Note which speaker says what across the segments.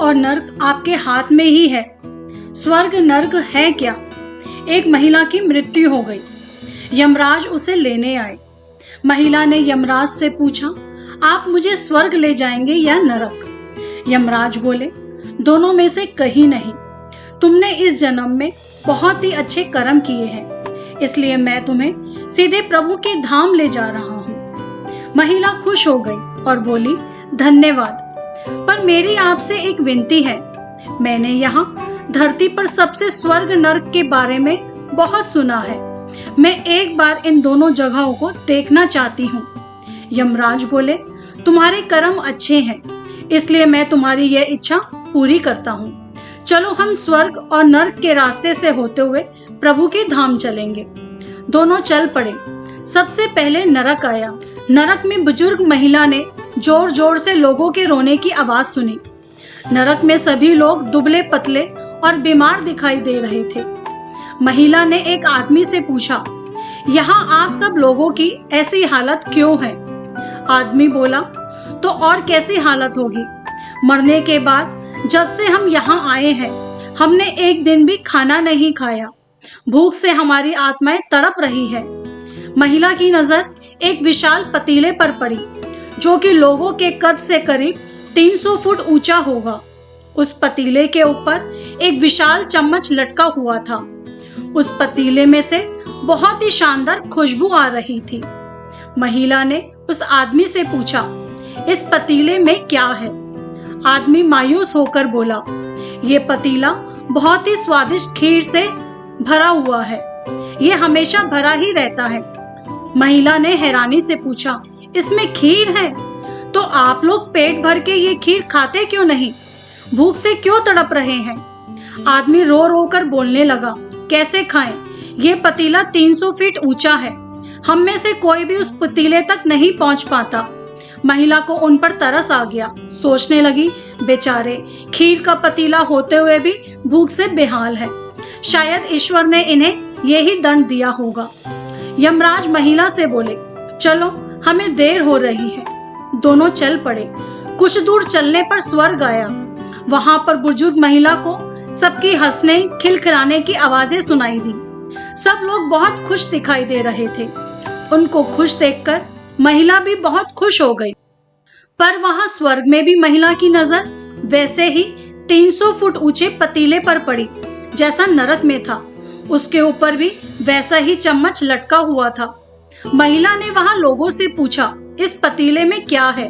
Speaker 1: और नर्क आपके हाथ में ही है। स्वर्ग नर्क है क्या? एक महिला की मृत्यु हो गई। यमराज उसे लेने आए। महिला ने यमराज से पूछा, आप मुझे स्वर्ग ले जाएंगे या नरक? यमराज बोले, दोनों में से कहीं नहीं। तुमने इस जन्म में बहुत ही अच्छे कर्म किए हैं, इसलिए मैं तुम्हें सीधे प्रभु के धाम ले जा रहा हूँ। महिला खुश हो गई और बोली, धन्यवाद, पर मेरी आपसे एक विनती है। मैंने यहाँ धरती पर सबसे स्वर्ग नरक के बारे में बहुत सुना है। मैं एक बार इन दोनों जगहों को देखना चाहती हूँ। यमराज बोले, तुम्हारे कर्म अच्छे हैं, इसलिए मैं तुम्हारी यह इच्छा पूरी करता हूँ। चलो हम स्वर्ग और नरक के रास्ते से होते हुए प्रभु के धाम चलेंगे। दोनों चल पड़े। सबसे पहले नरक आया। नरक में बुजुर्ग महिला ने जोर जोर से लोगों के रोने की आवाज सुनी। नरक में सभी लोग दुबले पतले और बीमार दिखाई दे रहे थे। महिला ने एक आदमी से पूछा, यहाँ आप सब लोगों की ऐसी हालत क्यों है? आदमी बोला, तो और कैसी हालत होगी? मरने के बाद जब से हम यहाँ आए हैं, हमने एक दिन भी खाना नहीं खाया। भूख से हमारी आत्माएं तड़प रही है। महिला की नजर एक विशाल पतीले पर पड़ी, जो कि लोगों के कद से करीब 300 फुट ऊंचा होगा। उस पतीले के ऊपर एक विशाल चम्मच लटका हुआ था। उस पतीले में से बहुत ही शानदार खुशबू आ रही थी। महिला ने उस आदमी से पूछा, इस पतीले में क्या है? आदमी मायूस होकर बोला, ये पतीला बहुत ही स्वादिष्ट खीर से भरा हुआ है। ये हमेशा भरा ही रहता है। महिला ने हैरानी से पूछा, इसमें खीर है? तो आप लोग पेट भर के ये खीर खाते क्यों नहीं? भूख से क्यों तड़प रहे हैं? आदमी रो रो कर बोलने लगा, कैसे खाएं? ये पतीला 300 फीट ऊंचा है। हम में से कोई भी उस पतीले तक नहीं पहुंच पाता। महिला को उन पर तरस आ गया। सोचने लगी, बेचारे, खीर का पतीला होते हुए भी भूख से बेहाल है। शायद ईश्वर ने इन्हें यही दंड दिया होगा। यमराज महिला से बोले, चलो, हमें देर हो रही है। दोनों चल पड़े। कुछ दूर चलने पर स्वर्ग आया। वहां पर बुजुर्ग महिला को सबकी हंसने खिलखिलाने की आवाजें सुनाई दी। सब लोग बहुत खुश दिखाई दे रहे थे। उनको खुश देखकर महिला भी बहुत खुश हो गई। पर वहां स्वर्ग में भी महिला की नजर वैसे ही 300 फुट ऊंचे पतीले पर पड़ी, जैसा नरक में था। उसके ऊपर भी वैसा ही चम्मच लटका हुआ था। महिला ने वहां लोगों से पूछा, इस पतीले में क्या है?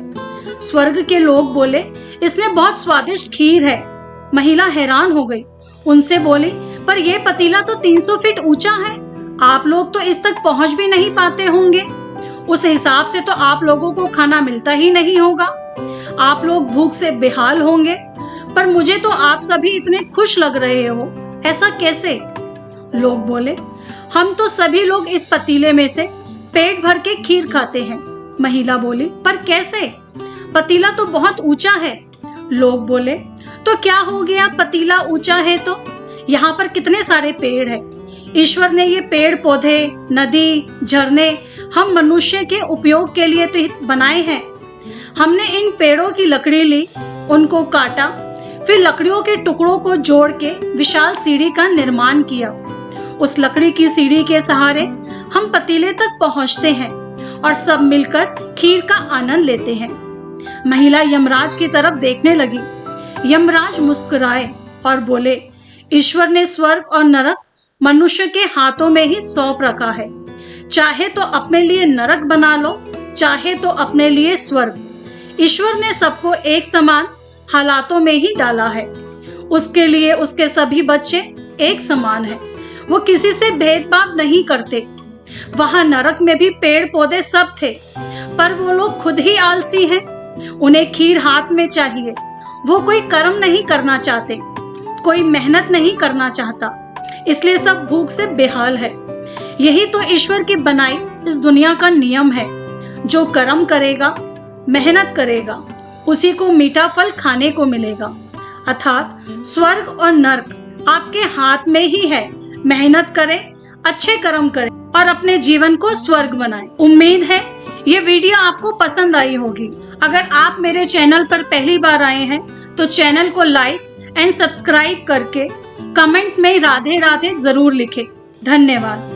Speaker 1: स्वर्ग के लोग बोले, इसमें बहुत स्वादिष्ट खीर है। महिला हैरान हो गई। उनसे बोली, पर यह पतीला तो 300 फीट ऊंचा है। आप लोग तो इस तक पहुंच भी नहीं पाते होंगे। उस हिसाब से तो आप लोगों को खाना मिलता ही नहीं होगा। आप लोग भूख से बेहाल होंगे। पर मुझे तो आप सभी इतने खुश लग रहे हो, ऐसा कैसे? लोग बोले, हम तो सभी लोग इस पतीले में से पेट भर के खीर खाते हैं। महिला बोली, पर कैसे? पतीला तो बहुत ऊंचा है। लोग बोले, तो क्या हो गया, पतीला ऊंचा है तो? यहाँ पर कितने सारे पेड़ हैं। ईश्वर ने ये पेड़ पौधे, नदी, झरने हम मनुष्य के उपयोग के लिए तो बनाए हैं। हमने इन पेड़ों की लकड़ी ली, उनको काटा, फिर लकड़ियों के टुकड़ों को जोड़ के विशाल सीढ़ी का निर्माण किया। उस लकड़ी की सीढ़ी के सहारे हम पतीले तक पहुंचते हैं और सब मिलकर खीर का आनंद लेते हैं। महिला यमराज की तरफ देखने लगी। यमराज मुस्कुराए और बोले, ईश्वर ने स्वर्ग और नरक मनुष्य के हाथों में ही सौंप रखा है। चाहे तो अपने लिए नरक बना लो, चाहे तो अपने लिए स्वर्ग। ईश्वर ने सबको एक समान हालातों में ही डाला है। उसके लिए उसके सभी बच्चे एक समान हैं। वो किसी से भेदभाव नहीं करते। वहां नरक में भी पेड़ पौधे सब थे, पर वो लोग खुद ही आलसी हैं। उन्हें खीर हाथ में चाहिए। वो कोई कर्म नहीं करना चाहते, कोई मेहनत नहीं करना चाहता, इसलिए सब भूख से बेहाल है। यही तो ईश्वर की बनाई इस दुनिया का नियम है। जो कर्म करेगा, मेहनत करेगा, उसी को मीठा फल खाने को मिलेगा। अर्थात स्वर्ग और नरक आपके हाथ में ही है। मेहनत करें, अच्छे कर्म करें और अपने जीवन को स्वर्ग बनाएं। उम्मीद है ये वीडियो आपको पसंद आई होगी। अगर आप मेरे चैनल पर पहली बार आए हैं तो चैनल को लाइक एंड सब्सक्राइब करके कमेंट में राधे राधे जरूर लिखें। धन्यवाद।